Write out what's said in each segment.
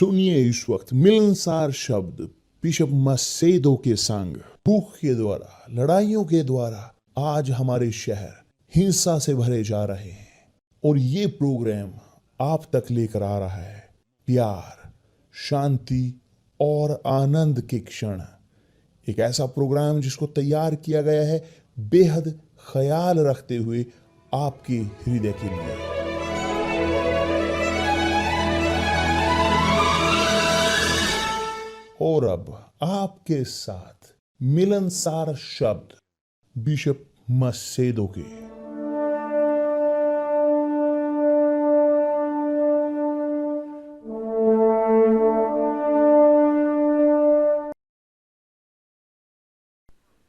सुनिए इस वक्त मिलनसार शब्द बिशप मसेदो के संग। भूख के द्वारा, लड़ाइयों के द्वारा आज हमारे शहर हिंसा से भरे जा रहे हैं और ये प्रोग्राम आप तक लेकर आ रहा है प्यार, शांति और आनंद के क्षण। एक ऐसा प्रोग्राम जिसको तैयार किया गया है बेहद ख्याल रखते हुए आपके हृदय के लिए। और अब आपके साथ मिलनसार शब्द बिशप मसेदो के।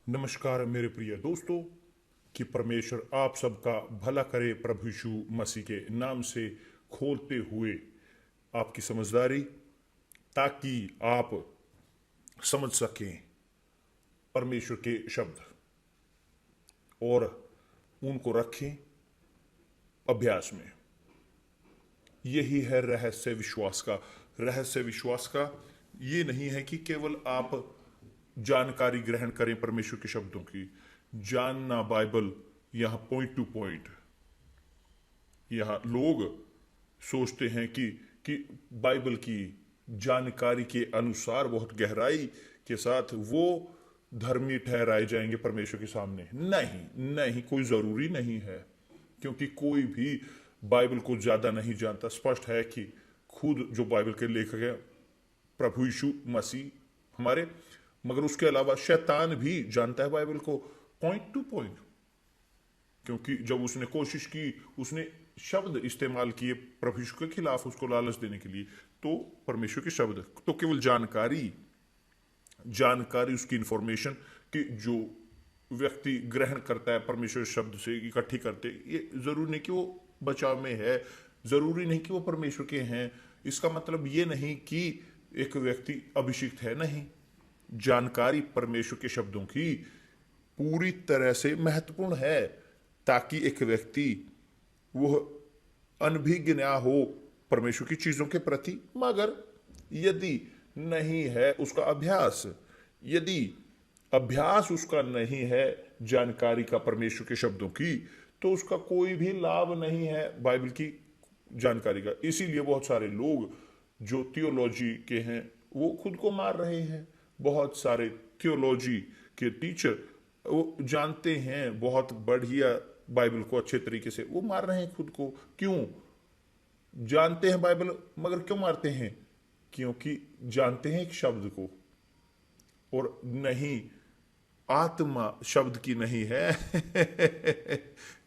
नमस्कार मेरे प्रिय दोस्तों, कि परमेश्वर आप सबका भला करे प्रभु यीशु मसीह के नाम से, खोलते हुए आपकी समझदारी ताकि आप समझ सकें परमेश्वर के शब्द और उनको रखें अभ्यास में। यही है रहस्य विश्वास का। रहस्य विश्वास का ये नहीं है कि केवल आप जानकारी ग्रहण करें परमेश्वर के शब्दों की। जानना बाइबल यहां पॉइंट टू पॉइंट। यहां लोग सोचते हैं कि बाइबल की जानकारी के अनुसार बहुत गहराई के साथ वो धर्मी ठहराए जाएंगे परमेश्वर के सामने। नहीं, कोई जरूरी नहीं है, क्योंकि कोई भी बाइबल को ज्यादा नहीं जानता। स्पष्ट है कि खुद जो बाइबल के लेखक है प्रभु यीशु मसीह हमारे, मगर उसके अलावा शैतान भी जानता है बाइबल को पॉइंट टू पॉइंट, क्योंकि जब उसने कोशिश की, उसने शब्द इस्तेमाल किए प्रभु यीशु के खिलाफ उसको लालच देने के लिए। तो परमेश्वर के शब्द तो केवल जानकारी उसकी इंफॉर्मेशन कि जो व्यक्ति ग्रहण करता है परमेश्वर शब्द से इकट्ठी करते, ये जरूरी नहीं कि वो बचाव में है, जरूरी नहीं कि वो परमेश्वर के हैं। इसका मतलब ये नहीं कि एक व्यक्ति अभिषिक्त है, नहीं। जानकारी परमेश्वर के शब्दों की पूरी तरह से महत्वपूर्ण है ताकि एक व्यक्ति वह अनभिज्ञ ना हो परमेश्वर की चीजों के प्रति। मगर यदि नहीं है उसका अभ्यास, यदि अभ्यास उसका नहीं है जानकारी का परमेश्वर के शब्दों की, तो उसका कोई भी लाभ नहीं है बाइबल की जानकारी का। इसीलिए बहुत सारे लोग जो थियोलॉजी के हैं वो खुद को मार रहे हैं। बहुत सारे थियोलॉजी के टीचर वो जानते हैं बहुत बढ़िया बाइबल को अच्छे तरीके से, वो मार रहे हैं खुद को। क्यों? जानते हैं बाइबल, मगर क्यों मारते हैं? क्योंकि जानते हैं एक शब्द को और नहीं, आत्मा शब्द की नहीं है।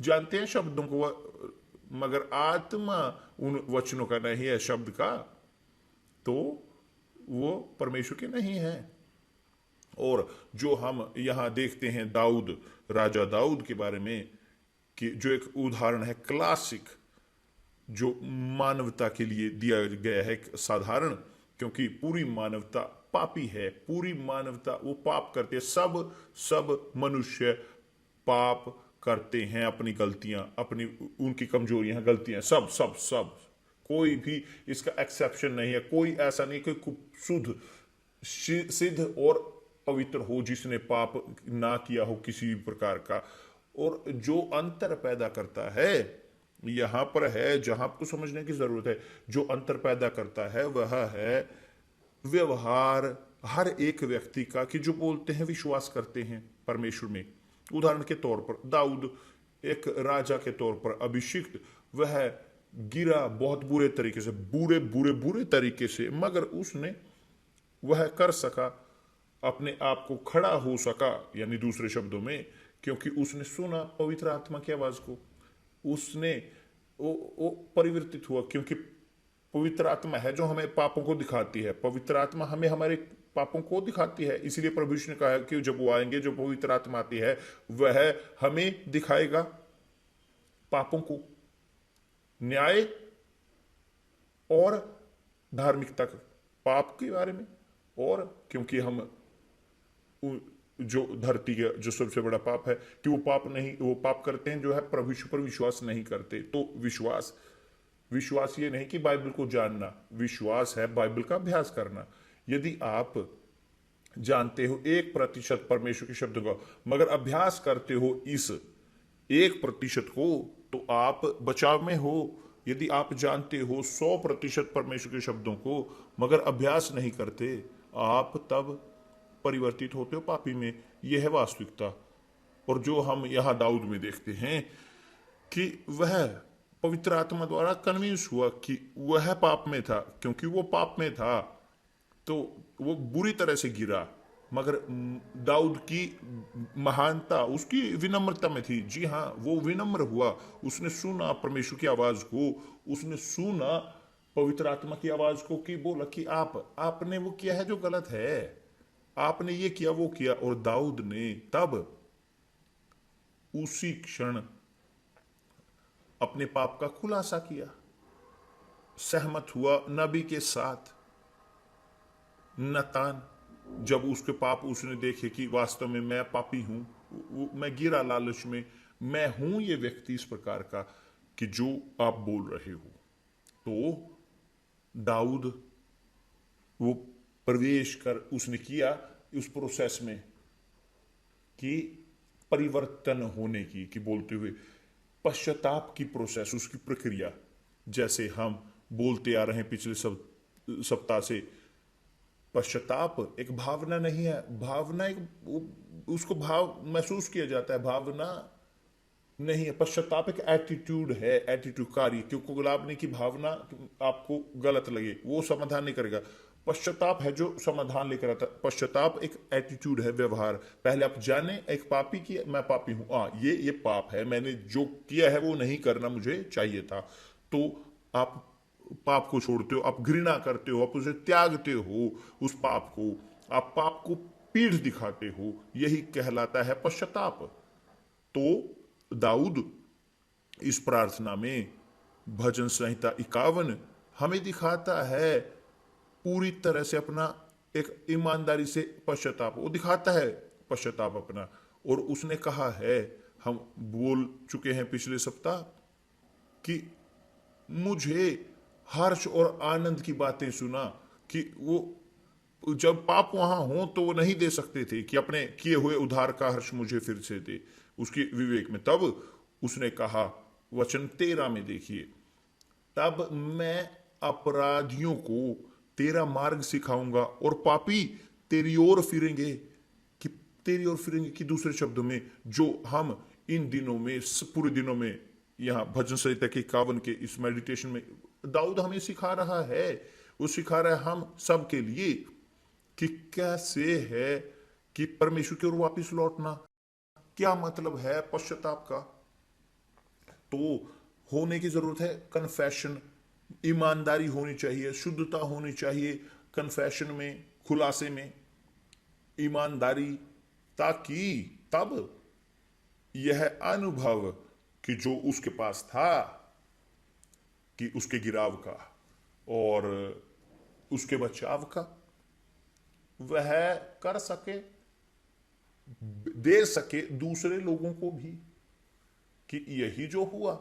जानते हैं शब्दों को, मगर आत्मा उन वचनों का नहीं है, शब्द का, तो वो परमेश्वर के नहीं है। और जो हम यहां देखते हैं दाऊद, राजा दाऊद के बारे में, कि जो एक उदाहरण है क्लासिक, जो मानवता के लिए दिया गया है, साधारण, क्योंकि पूरी मानवता पापी है, पूरी मानवता वो पाप करते हैं। सब मनुष्य पाप करते हैं, अपनी गलतियां, अपनी उनकी कमजोरियां, गलतियां, सब कोई भी इसका एक्सेप्शन नहीं है। कोई ऐसा नहीं कोई शुद्ध सिद्ध और पवित्र हो जिसने पाप ना किया हो किसी भी प्रकार का। और जो अंतर पैदा करता है, यहां पर है जहां आपको समझने की जरूरत है, जो अंतर पैदा करता है वह है व्यवहार हर एक व्यक्ति का, कि जो बोलते हैं विश्वास करते हैं परमेश्वर में। उदाहरण के तौर पर दाऊद एक राजा के तौर पर अभिषिक्त, वह गिरा बहुत बुरे तरीके से, बुरे तरीके से, मगर उसने वह कर सका, अपने आप को खड़ा हो सका, यानी दूसरे शब्दों में, क्योंकि उसने सुना पवित्र आत्मा की आवाज को, उसने वो परिवर्तित हुआ। क्योंकि पवित्र आत्मा है जो हमें पापों को दिखाती है, पवित्र आत्मा हमें हमारे पापों को दिखाती है। इसीलिए प्रभु यीशु ने कहा कि जब वो आएंगे, जो पवित्र आत्मा आती है वह हमें दिखाएगा पापों को, न्याय और धार्मिकता, पाप के बारे में। और क्योंकि हम जो धरती का जो सबसे बड़ा पाप है कि वो पाप करते हैं जो है प्रभु यीशु पर विश्वास नहीं करते। तो विश्वास ये नहीं कि बाइबल को जानना, विश्वास है बाइबल का अभ्यास करना। यदि आप जानते हो 1% परमेश्वर के शब्द को, मगर अभ्यास करते हो इस 1% को, तो आप बचाव में हो। यदि आप जानते हो 100% परमेश्वर के शब्दों को, मगर अभ्यास नहीं करते, आप तब परिवर्तित होते हो पापी में। यह है वास्तविकता। और जो हम यहां दाऊद में देखते हैं कि वह पवित्र आत्मा द्वारा कन्विंस हुआ कि वह पाप में था, क्योंकि वो पाप में था तो वो बुरी तरह से गिरा, मगर दाऊद की महानता उसकी विनम्रता में थी। जी हाँ, वो विनम्र हुआ, उसने सुना परमेश्वर की आवाज को, उसने सुना पवित्र आत्मा की आवाज को कि बोला कि आपने वो किया है जो गलत है, आपने ये किया वो किया। और दाऊद ने तब उसी क्षण अपने पाप का खुलासा किया, सहमत हुआ नबी के साथ। नतान जब उसके पाप उसने देखे कि वास्तव में मैं पापी हूं, मैं गिरा लालच में, मैं हूं ये व्यक्ति इस प्रकार का कि जो आप बोल रहे हो, तो दाऊद वो प्रवेश कर उसने किया उस प्रोसेस में कि परिवर्तन होने की, कि बोलते हुए पश्चाताप की प्रोसेस, उसकी प्रक्रिया। जैसे हम बोलते आ रहे हैं पिछले सप्ताह से, पश्चाताप एक भावना नहीं है। भावना एक उसको भाव महसूस किया जाता है, भावना नहीं है। पश्चाताप एक एटीट्यूड है, एटीट्यूड कार्य। क्योंकि गुलाबनी की भावना आपको गलत लगे वो समाधान नहीं करेगा। पश्चाताप है जो समाधान लेकर आता है। पश्चाताप एक एटीट्यूड है, व्यवहार। पहले आप जाने एक पापी की मैं पापी हूं, ये पाप है, मैंने जो किया है वो नहीं करना मुझे चाहिए था, तो आप पाप को छोड़ते हो, आप घृणा करते हो, आप उसे त्यागते हो, उस पाप को, आप पाप को पीठ दिखाते हो, यही कहलाता है पश्चाताप। तो दाऊद इस प्रार्थना में, भजन संहिता 51 हमें दिखाता है पूरी तरह से अपना एक ईमानदारी से पश्चाताप, वो दिखाता है पश्चाताप अपना। और उसने कहा है, हम बोल चुके हैं पिछले सप्ताह, कि मुझे हर्ष और आनंद की बातें सुना, कि वो जब पाप वहां हो तो वो नहीं दे सकते थे कि अपने किए हुए उद्धार का हर्ष मुझे फिर से दे, उसके विवेक में। तब उसने कहा, वचन 13 में देखिए, तब मैं अपराधियों को तेरा मार्ग सिखाऊंगा और पापी तेरी ओर फिरेंगे। कि तेरी ओर फिरेंगे, कि दूसरे शब्दों में जो हम इन दिनों में, पूरे दिनों में, यहाँ भजन संहिता के 51 के इस मेडिटेशन में दाऊद हमें सिखा रहा है, वो सिखा रहा है हम सब के लिए कि कैसे है कि परमेश्वर की ओर वापिस लौटना, क्या मतलब है पश्चाताप का। तो होने की जरूरत है कन्फेशन, ईमानदारी होनी चाहिए, शुद्धता होनी चाहिए कन्फेशन में, खुलासे में ईमानदारी, ताकि तब यह अनुभव कि जो उसके पास था, कि उसके गिराव का और उसके बचाव का, वह कर सके, दे सके दूसरे लोगों को भी, कि यही जो हुआ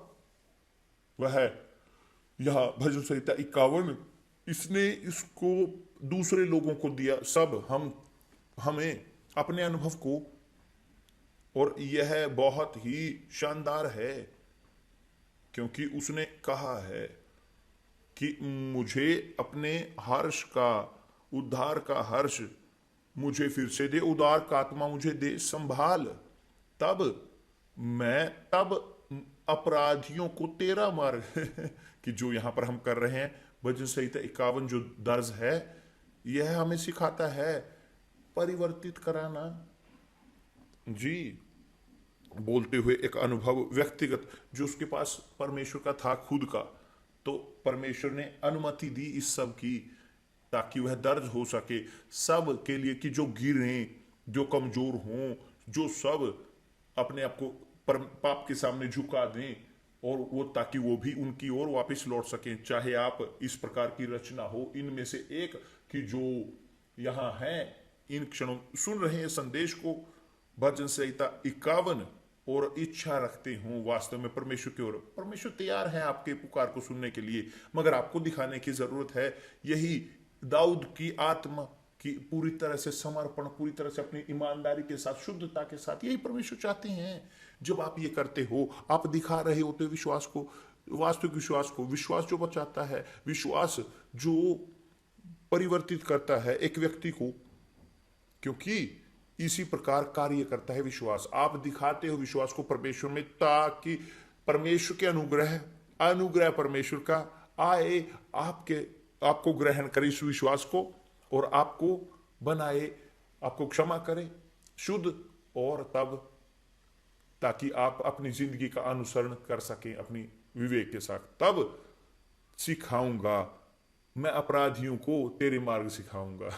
वह यहां भजन संहिता 51 इसने इसको दूसरे लोगों को दिया, सब हमें अपने अनुभव को। और यह बहुत ही शानदार है, क्योंकि उसने कहा है कि मुझे अपने हर्ष का, उद्धार का हर्ष मुझे फिर से दे, उद्धार का आत्मा मुझे दे, संभाल। तब अपराधियों को तेरा मार्ग कि जो यहां पर हम कर रहे हैं, भजन संहिता 51 जो दर्ज है, यह हमें सिखाता है परिवर्तित कराना। जी, बोलते हुए एक अनुभव व्यक्तिगत जो उसके पास परमेश्वर का था खुद का, तो परमेश्वर ने अनुमति दी इस सब की, ताकि वह दर्ज हो सके सब के लिए, कि जो गिरे, जो कमजोर हों, जो सब अपने आप को पाप के सामने झुका दें, और वो ताकि वो भी उनकी ओर वापस लौट सकें। चाहे आप इस प्रकार की रचना हो, इनमें से एक कि जो यहाँ है, इन क्षणों सुन रहे हैं संदेश को, भजन संहिता 51 और इच्छा रखते हो वास्तव में परमेश्वर की ओर, परमेश्वर तैयार है आपके पुकार को सुनने के लिए, मगर आपको दिखाने की जरूरत है। यही दाऊद की आत्मा की पूरी तरह से समर्पण, पूरी तरह से अपनी ईमानदारी के साथ, शुद्धता के साथ, यही परमेश्वर चाहते हैं। जब आप ये करते हो, आप दिखा रहे होते हो विश्वास को, वास्तविक विश्वास को, विश्वास जो बचाता है, विश्वास जो परिवर्तित करता है एक व्यक्ति को, क्योंकि इसी प्रकार कार्य करता है विश्वास। आप दिखाते हो विश्वास को परमेश्वर में, ताकि परमेश्वर के अनुग्रह अनुग्रह परमेश्वर का आए, आपको ग्रहण करे इस विश्वास को, और आपको बनाए, आपको क्षमा करे शुद्ध, और तब ताकि आप अपनी जिंदगी का अनुसरण कर सकें अपनी विवेक के साथ। तब सिखाऊंगा मैं अपराधियों को तेरे मार्ग सिखाऊंगा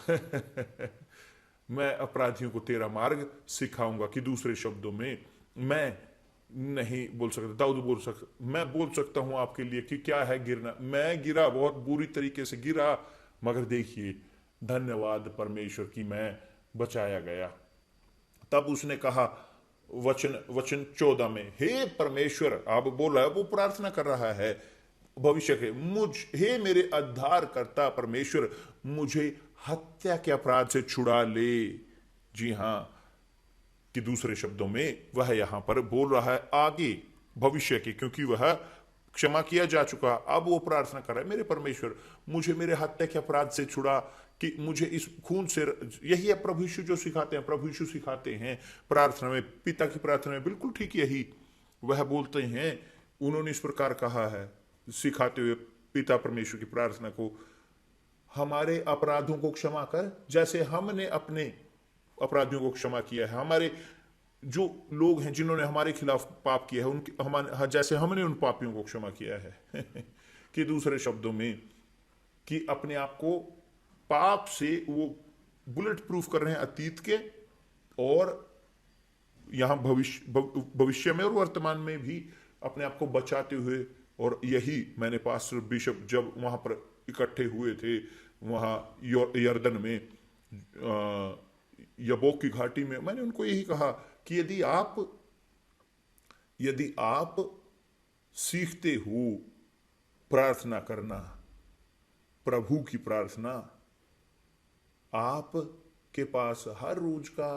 मैं अपराधियों को तेरा मार्ग सिखाऊंगा। कि दूसरे शब्दों में मैं नहीं बोल सकता, दाऊद बोल सकता, मैं बोल सकता हूं आपके लिए कि क्या है गिरना। मैं गिरा, बहुत बुरी तरीके से गिरा, मगर देखिए धन्यवाद परमेश्वर की मैं बचाया गया। तब उसने कहा वचन 14 में, हे परमेश्वर, आप बोल रहा है, वो प्रार्थना कर रहा है भविष्य के, हे मेरे उद्धार करता परमेश्वर, मुझे हत्या के अपराध से छुड़ा ले। जी हां, कि दूसरे शब्दों में वह यहां पर बोल रहा है आगे भविष्य के, क्योंकि वह क्षमा किया जा चुका। अब वो प्रार्थना कर रहा है, मेरे परमेश्वर मुझे मेरे हत्या के अपराध से छुड़ा, कि मुझे इस खून से, यही है प्रभु यीशु जो सिखाते हैं, प्रभु यीशु सिखाते हैं प्रार्थना में, पिता की प्रार्थना में बिल्कुल ठीक यही वह बोलते हैं। उन्होंने इस प्रकार कहा है सिखाते हुए पिता परमेश्वर की प्रार्थना को, हमारे अपराधों को क्षमा कर जैसे हमने अपने अपराधियों को क्षमा किया है। हमारे जो लोग हैं जिन्होंने हमारे खिलाफ पाप किया है, उनके जैसे हमने उन पापियों को क्षमा किया है कि दूसरे शब्दों में, कि अपने आप को पाप से वो बुलेट प्रूफ कर रहे हैं अतीत के, और यहां भविष्य में और वर्तमान में भी अपने आप को बचाते हुए। और यही मैंने पास्टर बिशप जब वहां पर इकट्ठे हुए थे, वहां यर्दन में, यबोक की घाटी में, मैंने उनको यही कहा कि यदि आप सीखते हो प्रार्थना करना, प्रभु की प्रार्थना, आप के पास हर रोज का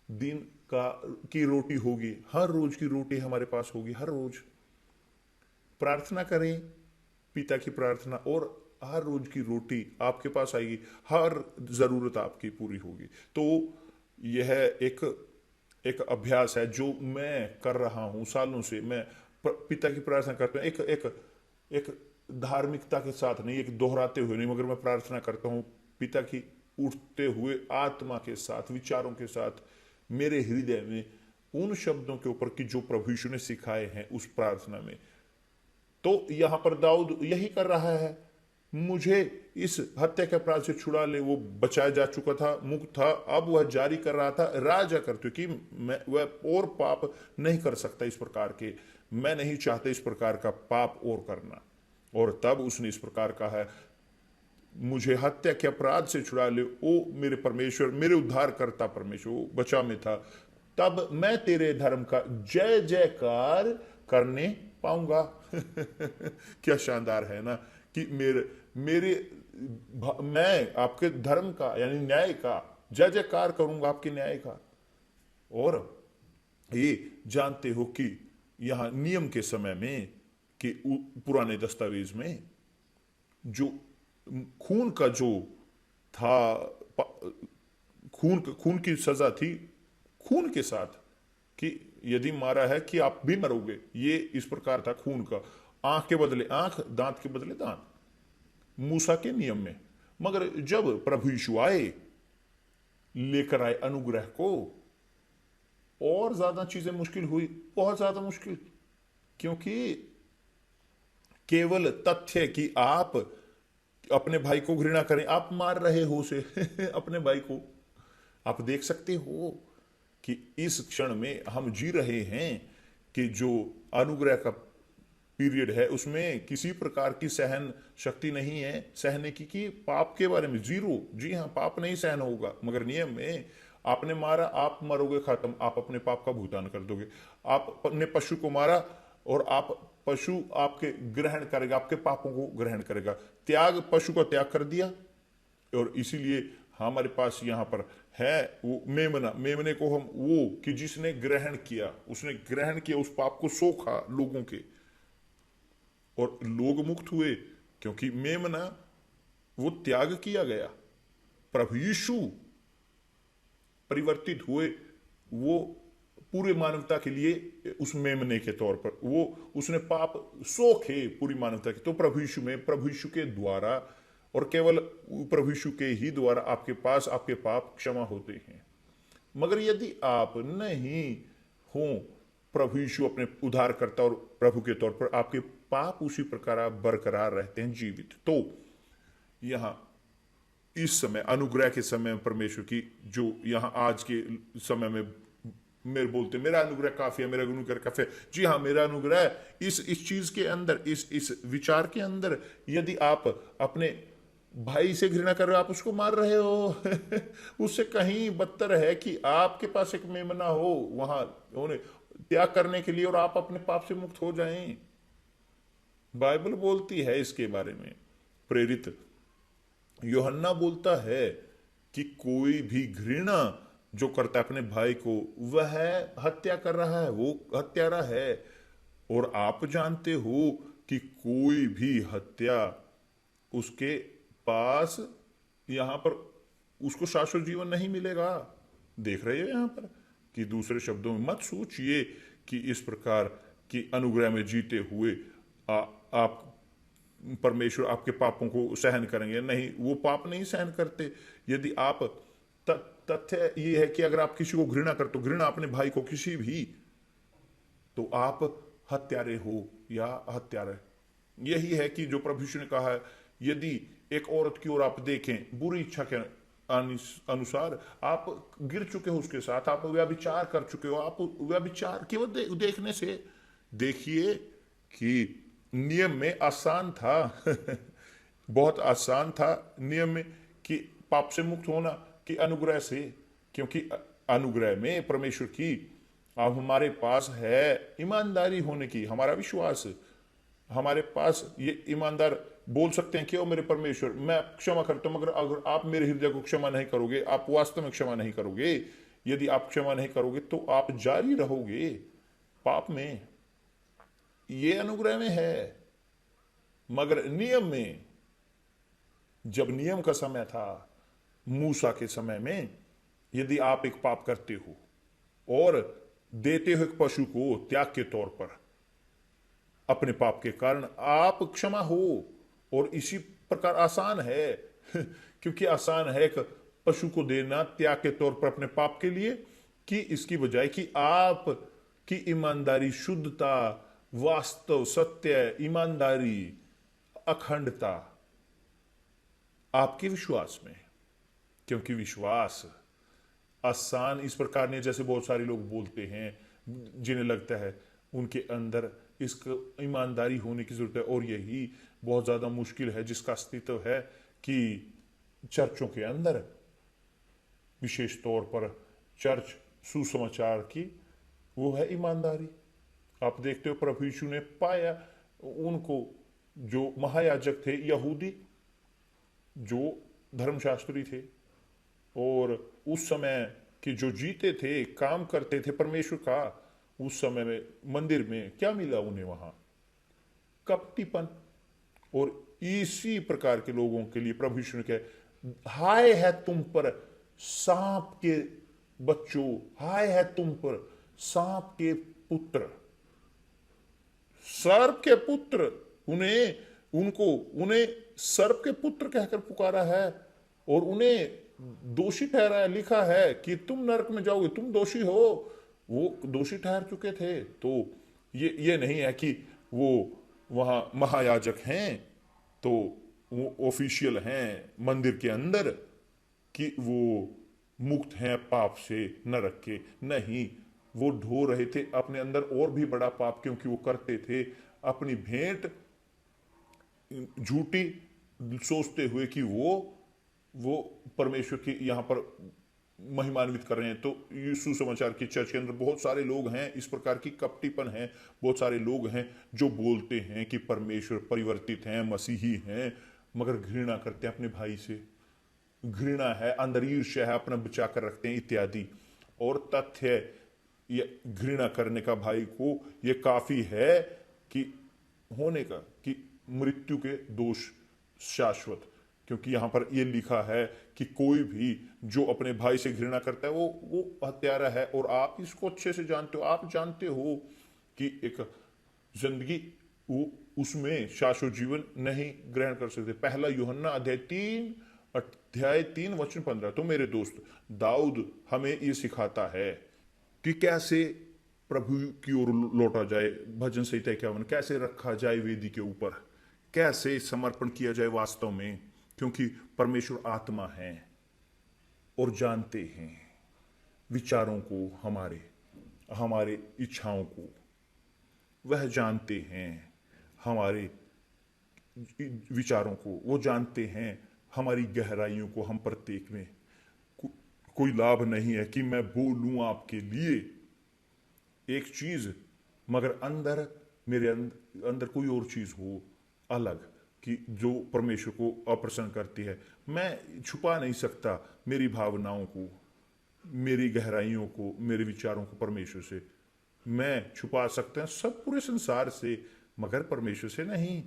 दिन की रोटी होगी, हर रोज की रोटी हमारे पास होगी, हर रोज प्रार्थना करें पिता की प्रार्थना, और हर रोज की रोटी आपके पास आएगी, हर जरूरत आपकी पूरी होगी। तो यह एक अभ्यास है जो मैं कर रहा हूं सालों से। मैं पिता की प्रार्थना करता हूं, एक धार्मिकता के साथ नहीं, एक दोहराते हुए नहीं, मगर मैं प्रार्थना करता हूं पिता की उठते हुए आत्मा के साथ, विचारों के साथ, मेरे हृदय में उन शब्दों के ऊपर कि जो प्रभु यीशु ने सिखाए हैं उस प्रार्थना में। तो यहां पर दाऊद यही कर रहा है, मुझे इस हत्या के अपराध से छुड़ा ले। वो बचाया जा चुका था, मुक्त था, अब वह जारी कर रहा था राजा करते कि मैं वह और पाप नहीं कर सकता इस प्रकार के, मैं नहीं चाहता इस प्रकार का पाप और करना। और तब उसने इस प्रकार कहा है, मुझे हत्या के अपराध से छुड़ा ले ओ मेरे परमेश्वर, मेरे उद्धार करता परमेश्वर। वो बचा में था, तब मैं तेरे धर्म का जय जयकार करने पाऊंगा क्या शानदार है ना, कि मैं आपके धर्म का यानी न्याय का जय जयकार करूंगा, आपके न्याय का। और ये जानते हो कि यहां नियम के समय में, कि पुराने दस्तावेज में जो खून का जो था, खून की सजा थी खून के साथ, कि यदि मारा है कि आप भी मरोगे, ये इस प्रकार था खून का, आंख के बदले आंख, दांत के बदले दांत, मूसा के नियम में। मगर जब प्रभु यीशु आए, लेकर आए अनुग्रह को, और ज्यादा चीजें मुश्किल हुई, बहुत ज्यादा मुश्किल, क्योंकि केवल तथ्य कि आप अपने भाई को घृणा करें, आप मार रहे हो उसे अपने भाई को, आप देख सकते हो कि इस क्षण में हम जी रहे हैं कि जो अनुग्रह का पीरियड है उसमें किसी प्रकार की सहन शक्ति नहीं है सहने की, कि पाप के बारे में जीरो। जी हाँ, पाप नहीं सहन होगा, मगर नियम में आपने मारा, आप मरोगे, खत्म, आप अपने पाप का भुगतान कर दोगे। आपने पशु को मारा और आप पशु आपके ग्रहण करेगा, आपके पापों को ग्रहण करेगा। त्याग, पशु का त्याग कर दिया। और इसीलिए हमारे पास यहाँ पर है वो मेमना, मेमने को हम वो कि जिसने ग्रहण किया, उसने ग्रहण किया, उस पाप को सोखा लोगों के, और लोग मुक्त हुए, क्योंकि मेमना वो त्याग किया गया। प्रभु यीशु परिवर्तित हुए, वो पूरे मानवता के लिए उस मेमने के तौर पर वो उसने पाप सोखे पूरी मानवता के। तो प्रभु यीशु में, प्रभु यीशु के द्वारा और केवल प्रभु यीशु के ही द्वारा आपके पास आपके पाप क्षमा होते हैं। मगर यदि आप नहीं हो प्रभु यीशु अपने उद्धारकर्ता और प्रभु के तौर पर, आपके पाप उसी प्रकार बरकरार रहते हैं, जीवित। तो यहां इस समय अनुग्रह के समय में परमेश्वर की जो यहां आज के समय में मेरे बोलते मेरा अनुग्रह काफी है, मेरा अनुग्रह काफी है। जी हाँ, मेरा अनुग्रह इस चीज के अंदर, इस विचार के अंदर, यदि आप अपने भाई से घृणा कर रहे हो, आप उसको मार रहे हो उससे कहीं बदतर है कि आपके पास एक मेमना हो वहां उन्हें त्याग करने के लिए और आप अपने पाप से मुक्त हो जाएं। बाइबल बोलती है इसके बारे में। प्रेरित यूहन्ना बोलता है कि कोई भी घृणा जो करता है अपने भाई को, वह हत्या कर रहा है, वो हत्यारा है। और आप जानते हो कि कोई भी हत्या उसके पास यहां पर उसको शाश्वत जीवन नहीं मिलेगा। देख रहे हो यहां पर कि दूसरे शब्दों में मत सोचिए कि इस प्रकार की अनुग्रह में जीते हुए आप परमेश्वर आपके पापों को सहन करेंगे। नहीं, वो पाप नहीं सहन करते। यदि आप तथ्य ये है कि अगर आप किसी को घृणा करते हो, घृणा अपने भाई को किसी भी, तो आप हत्यारे हो या हत्यारे। यही है कि जो प्रभु यीशु ने कहा है, यदि एक औरत की ओर आप देखें बुरी इच्छा के अनुसार, आप गिर चुके हो उसके साथ, आप व्यभिचार कर चुके हो। आप व्यभिचार केवल देखने से देखिए कि नियम में आसान था बहुत आसान था नियम में कि पाप से मुक्त होना कि अनुग्रह से, क्योंकि अनुग्रह में परमेश्वर की अब हमारे पास है ईमानदारी होने की, हमारा विश्वास, हमारे पास ये ईमानदार बोल सकते हैं कि ओ मेरे परमेश्वर, मैं क्षमा करता हूं, मगर अगर आप मेरे हृदय को क्षमा नहीं करोगे, आप वास्तव में क्षमा नहीं करोगे, यदि आप क्षमा नहीं करोगे तो आप जारी रहोगे पाप में। ये अनुग्रह में है। मगर नियम में, जब नियम का समय था, मूसा के समय में, यदि आप एक पाप करते हो और देते हो एक पशु को त्याग के तौर पर अपने पाप के कारण, आप क्षमा हो। और इसी प्रकार आसान है क्योंकि आसान है एक पशु को देना त्याग के तौर पर अपने पाप के लिए, कि इसकी बजाय कि आप की ईमानदारी, शुद्धता, वास्तव, सत्य, ईमानदारी, अखंडता आपके विश्वास में। क्योंकि विश्वास आसान इस प्रकार ने, जैसे बहुत सारे लोग बोलते हैं जिन्हें लगता है उनके अंदर इसको ईमानदारी होने की जरूरत है, और यही बहुत ज्यादा मुश्किल है जिसका अस्तित्व है कि चर्चों के अंदर, विशेष तौर पर चर्च सुसमाचार की, वो है ईमानदारी। आप देखते हो प्रभु यीशु ने पाया उनको, जो महायाजक थे यहूदी, जो धर्मशास्त्री थे और उस समय के जो जीते थे, काम करते थे परमेश्वर का, उस समय में मंदिर में क्या मिला उन्हें? वहां कपटीपन। और इसी प्रकार के लोगों के लिए प्रभु यीशु ने कहा, हाय है तुम पर सांप के बच्चों, हाय है तुम पर सांप के पुत्र, सर्प के पुत्र। उन्हें सर्प के पुत्र कहकर पुकारा है और उन्हें दोषी ठहराया, लिखा है कि तुम नरक में जाओगे, तुम दोषी हो। वो दोषी ठहर चुके थे। तो ये नहीं है कि वो वहां महायाजक हैं तो वो ऑफिशियल हैं मंदिर के अंदर, कि वो मुक्त हैं पाप से, नरक के। नहीं, वो ढो रहे थे अपने अंदर और भी बड़ा पाप, क्योंकि वो करते थे अपनी भेंट झूठी सोचते हुए कि वो परमेश्वर की यहां पर महिमान्वित कर रहे हैं। तो यीशु समाचार की चर्च के अंदर बहुत सारे लोग हैं, इस प्रकार की कपटीपन है। बहुत सारे लोग हैं जो बोलते हैं कि परमेश्वर परिवर्तित हैं, मसीही हैं, मगर घृणा करते हैं अपने भाई से। घृणा है, अंदर ईर्ष्या है, अपना बचा कर रखते हैं इत्यादि। और तथ्य ये घृणा करने का भाई को ये काफी है कि होने का कि मृत्यु के दोष शाश्वत। क्योंकि यहां पर ये लिखा है कि कोई भी जो अपने भाई से घृणा करता है वो हत्यारा है। और आप इसको अच्छे से जानते हो। आप जानते हो कि एक जिंदगी वो उसमें शाश्वत जीवन नहीं ग्रहण कर सकते। पहला यूहन्ना अध्याय 3 वचन 15। तो मेरे दोस्त, दाऊद हमें ये सिखाता है कि कैसे प्रभु की ओर लौटा जाए। भजन संहिता 51, कैसे रखा जाए वेदी के ऊपर, कैसे समर्पण किया जाए वास्तव में। क्योंकि परमेश्वर आत्मा है और जानते हैं विचारों को, हमारे इच्छाओं को। वह जानते हैं हमारे विचारों को, वो जानते हैं हमारी गहराइयों को। हम प्रत्येक में कोई लाभ नहीं है कि मैं बोलूं आपके लिए एक चीज मगर अंदर मेरे अंदर कोई और चीज हो अलग, कि जो परमेश्वर को अप्रसन्न करती है। मैं छुपा नहीं सकता मेरी भावनाओं को, मेरी गहराइयों को, मेरे विचारों को परमेश्वर से। मैं छुपा सकते हैं सब पूरे संसार से, मगर परमेश्वर से नहीं।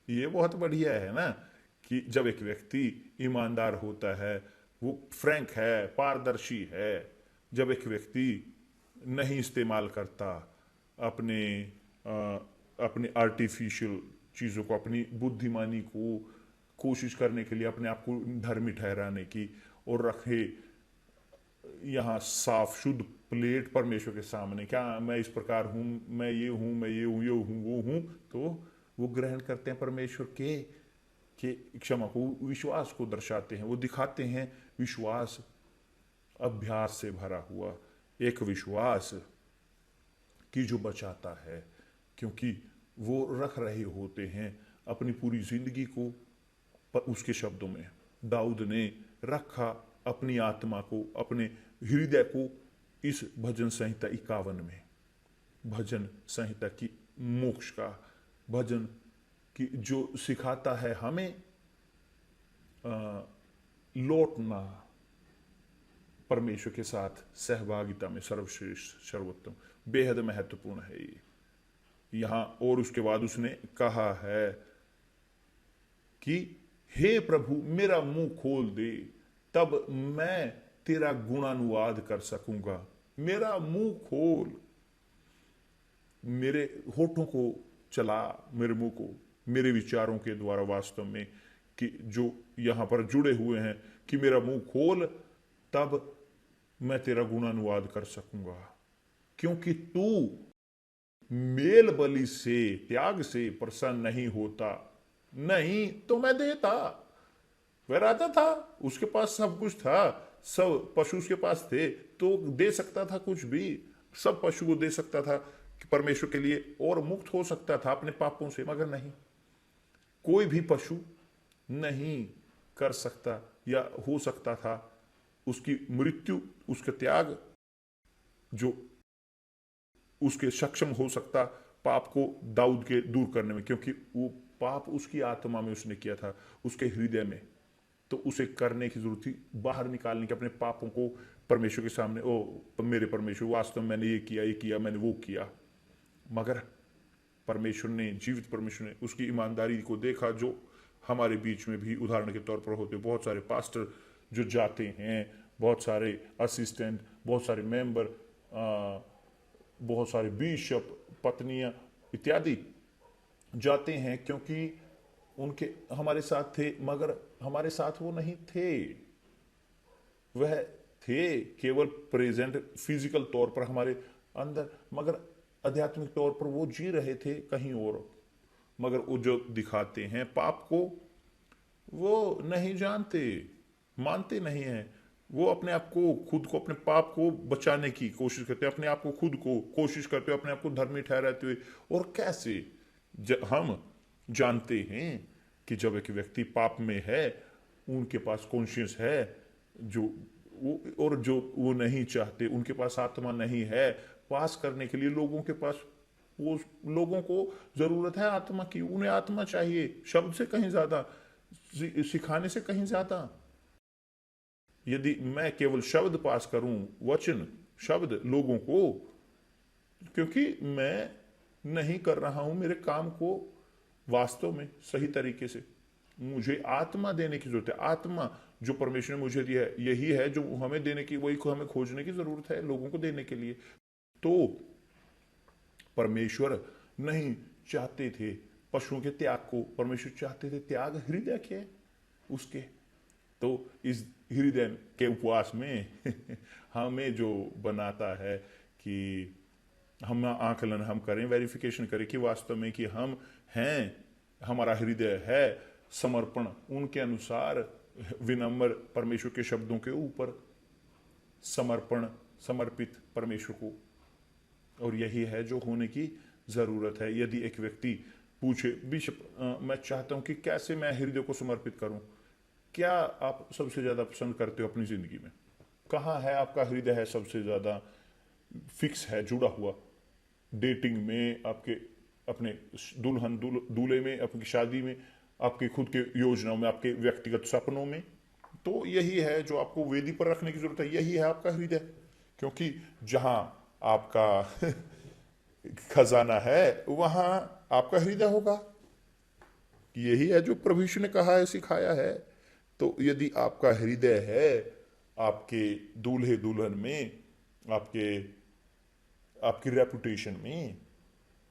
ये बहुत बढ़िया है ना कि जब एक व्यक्ति ईमानदार होता है, वो फ्रैंक है, पारदर्शी है, जब एक व्यक्ति नहीं इस्तेमाल करता अपने आर्टिफिशियल चीज़ों को, अपनी बुद्धिमानी को कोशिश करने के लिए अपने आप को धर्मी ठहराने की, और रखे यहाँ साफ शुद्ध प्लेट परमेश्वर के सामने, क्या मैं इस प्रकार हूँ, मैं ये हूँ, मैं ये हूँ, ये हूँ, वो हूँ, तो वो ग्रहण करते हैं परमेश्वर के क्षमा को, विश्वास को दर्शाते हैं। वो दिखाते हैं विश्वास अभ्यास से भरा हुआ, एक विश्वास कि जो बचाता है। क्योंकि वो रख रहे होते हैं अपनी पूरी जिंदगी को उसके शब्दों में। दाऊद ने रखा अपनी आत्मा को, अपने हृदय को इस भजन संहिता 51 में। भजन संहिता की मोक्ष का भजन कि जो सिखाता है हमें लौटना परमेश्वर के साथ सहभागिता में, सर्वश्रेष्ठ सर्वोत्तम, बेहद महत्वपूर्ण है ये यहां। और उसके बाद उसने कहा है कि हे प्रभु मेरा मुंह खोल दे, तब मैं तेरा गुणानुवाद कर सकूंगा। मेरा मुंह खोल, मेरे होठों को चला, मेरे मुंह को मेरे विचारों के द्वारा वास्तव में, कि जो यहां पर जुड़े हुए हैं, कि मेरा मुंह खोल तब मैं तेरा गुणानुवाद कर सकूंगा। क्योंकि तू मेल बलि से, त्याग से प्रसन्न नहीं होता, नहीं तो मैं देता। वह राजा था, उसके पास सब कुछ था, सब पशु उसके पास थे, तो दे सकता था कुछ भी, सब पशु को दे सकता था कि परमेश्वर के लिए, और मुक्त हो सकता था अपने पापों से। मगर नहीं, कोई भी पशु नहीं कर सकता या हो सकता था उसकी मृत्यु, उसका त्याग, जो उसके सक्षम हो सकता पाप को दाऊद के दूर करने में। क्योंकि वो पाप उसकी आत्मा में उसने किया था, उसके हृदय में, तो उसे करने की जरूरत थी, बाहर निकालने के अपने पापों को परमेश्वर के सामने। ओ मेरे परमेश्वर, वास्तव में मैंने ये किया, मैंने वो किया। मगर परमेश्वर ने, जीवित परमेश्वर ने उसकी ईमानदारी को देखा, जो हमारे बीच में भी उदाहरण के तौर पर होते। बहुत सारे पास्टर जो जाते हैं, बहुत सारे असिस्टेंट, बहुत सारे मेंबर, बहुत सारे बिशप, पत्नियां इत्यादि जाते हैं, क्योंकि उनके हमारे साथ थे, मगर हमारे साथ वो नहीं थे। वह थे केवल प्रेजेंट फिजिकल तौर पर हमारे अंदर, मगर आध्यात्मिक तौर पर वो जी रहे थे कहीं और। मगर वो जो दिखाते हैं पाप को, वो नहीं जानते, मानते नहीं हैं। वो अपने आप को, खुद को, अपने पाप को बचाने की कोशिश करते हैं, अपने आप को, खुद को कोशिश करते हैं अपने आप को धर्मी ठहराते हुए। और कैसे हम जानते हैं कि जब एक व्यक्ति पाप में है, उनके पास कॉन्शियस है, जो और जो वो नहीं चाहते, उनके पास आत्मा नहीं है पास करने के लिए, लोगों के पास, वो लोगों को जरूरत है आत्मा की, उन्हें आत्मा चाहिए शब्द से कहीं ज्यादा, सिखाने से कहीं ज्यादा। यदि मैं केवल शब्द पास करूं, वचन शब्द लोगों को, क्योंकि मैं नहीं कर रहा हूं मेरे काम को वास्तव में सही तरीके से, मुझे आत्मा देने की जरूरत है। आत्मा जो परमेश्वर ने मुझे दिया है, यही है जो हमें देने की, वही को हमें खोजने की जरूरत है लोगों को देने के लिए। तो परमेश्वर नहीं चाहते थे पशुओं के त्याग को, परमेश्वर चाहते थे त्याग हृदय के उसके। तो इस हृदय के उपवास में हमें जो बनाता है कि हम आकलन हम करें, वेरिफिकेशन करें कि वास्तव में कि हम हैं, हमारा हृदय है समर्पण उनके अनुसार, विनम्र परमेश्वर के शब्दों के ऊपर, समर्पण समर्पित परमेश्वर को। और यही है जो होने की जरूरत है। यदि एक व्यक्ति पूछे, बिशप मैं चाहता हूं कि कैसे मैं हृदय को समर्पित करूं, क्या आप सबसे ज्यादा पसंद करते हो अपनी जिंदगी में, कहाँ है आपका हृदय है सबसे ज्यादा फिक्स है, जुड़ा हुआ, डेटिंग में, आपके अपने दुल्हन दूल्हे में, आपकी शादी में, आपकी खुद के योजनाओं में, आपके व्यक्तिगत सपनों में। तो यही है जो आपको वेदी पर रखने की जरूरत है, यही है आपका हृदय। क्योंकि जहां आपका खजाना है वहां आपका हृदय होगा। यही है जो प्रभु यीशु ने कहा है, सिखाया है। तो यदि आपका हृदय है आपके दूल्हे दुल्हन में, आपकी रेपुटेशन में,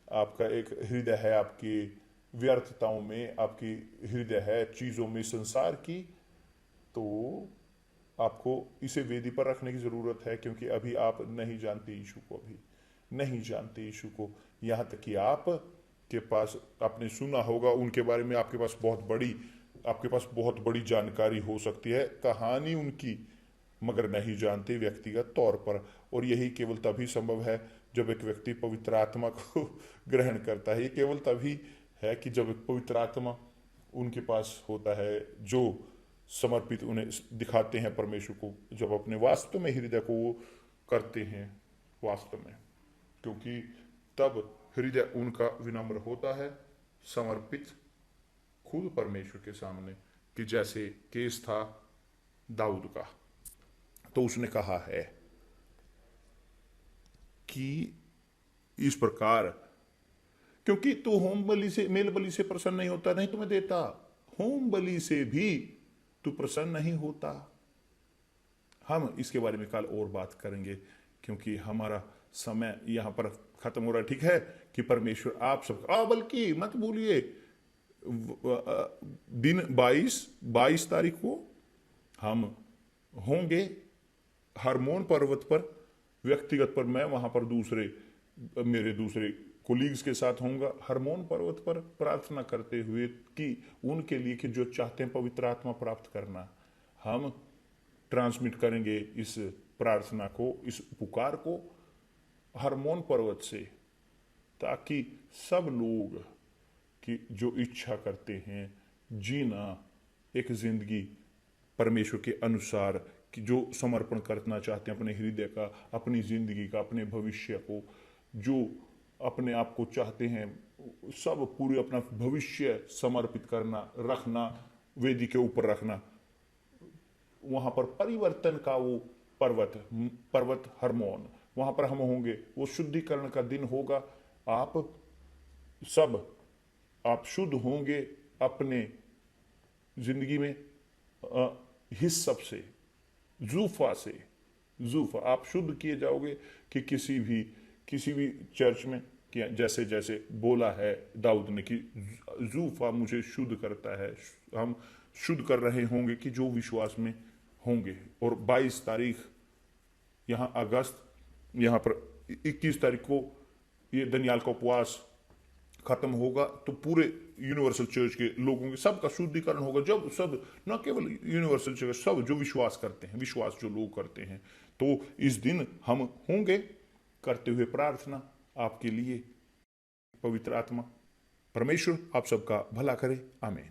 आपका एक हृदय है आपकी व्यर्थताओं में, आपकी हृदय है चीजों में संसार की, तो आपको इसे वेदी पर रखने की जरूरत है। क्योंकि अभी आप नहीं जानते यीशु को, अभी नहीं जानते यीशु को। यहां तक कि आप के पास, आपने सुना होगा उनके बारे में, आपके पास बहुत बड़ी जानकारी हो सकती है, कहानी उनकी, मगर नहीं जानते व्यक्तिगत तौर पर। और यही केवल तभी संभव है जब एक व्यक्ति पवित्र आत्मा को ग्रहण करता है। ये केवल तभी है कि जब एक पवित्र आत्मा उनके पास होता है, जो समर्पित उन्हें दिखाते हैं परमेश्वर को, जब अपने वास्तव में हृदय को वो करते हैं वास्तव में। क्योंकि तब हृदय उनका विनम्र होता है, समर्पित खुद परमेश्वर के सामने, कि जैसे केस था दाऊद का। तो उसने कहा है कि इस प्रकार, क्योंकि तू होम बलि से, मेल बलि से प्रसन्न नहीं होता, नहीं तुम्हें देता, होम बलि से भी तू प्रसन्न नहीं होता। हम इसके बारे में कल और बात करेंगे, क्योंकि हमारा समय यहां पर खत्म हो रहा है। ठीक है कि परमेश्वर आप सब, बल्कि मत भूलिए दिन 22 तारीख को हम होंगे हरमोन पर्वत पर, व्यक्तिगत पर मैं वहां पर मेरे दूसरे कोलीग्स के साथ होऊंगा हरमोन पर्वत पर, प्रार्थना करते हुए कि उनके लिए कि जो चाहते हैं पवित्र आत्मा प्राप्त करना। हम ट्रांसमिट करेंगे इस प्रार्थना को, इस पुकार को हरमोन पर्वत से, ताकि सब लोग कि जो इच्छा करते हैं जीना एक जिंदगी परमेश्वर के अनुसार, कि जो समर्पण करना चाहते हैं अपने हृदय का, अपनी जिंदगी का, अपने भविष्य को, जो अपने आप को चाहते हैं सब पूरे अपना भविष्य समर्पित करना, रखना, वेदी के ऊपर रखना, वहां पर परिवर्तन का वो पर्वत हरमोन, वहां पर हम होंगे। वो शुद्धिकरण का दिन होगा। आप शुद्ध होंगे अपने जिंदगी में हिस्सब से, जूफा आप शुद्ध किए जाओगे। कि किसी भी चर्च में, कि जैसे जैसे बोला है दाऊद ने कि जूफा मुझे शुद्ध करता है, हम शुद्ध कर रहे होंगे कि जो विश्वास में होंगे। और 22 तारीख यहाँ अगस्त, यहाँ पर 21 तारीख को ये दनियाल का उपवास खत्म होगा। तो पूरे यूनिवर्सल चर्च के लोगों के सबका शुद्धिकरण होगा, जब सब, न केवल यूनिवर्सल चर्च, सब जो विश्वास करते हैं, विश्वास जो लोग करते हैं। तो इस दिन हम होंगे करते हुए प्रार्थना आपके लिए। पवित्र आत्मा परमेश्वर आप सबका भला करे। आमीन।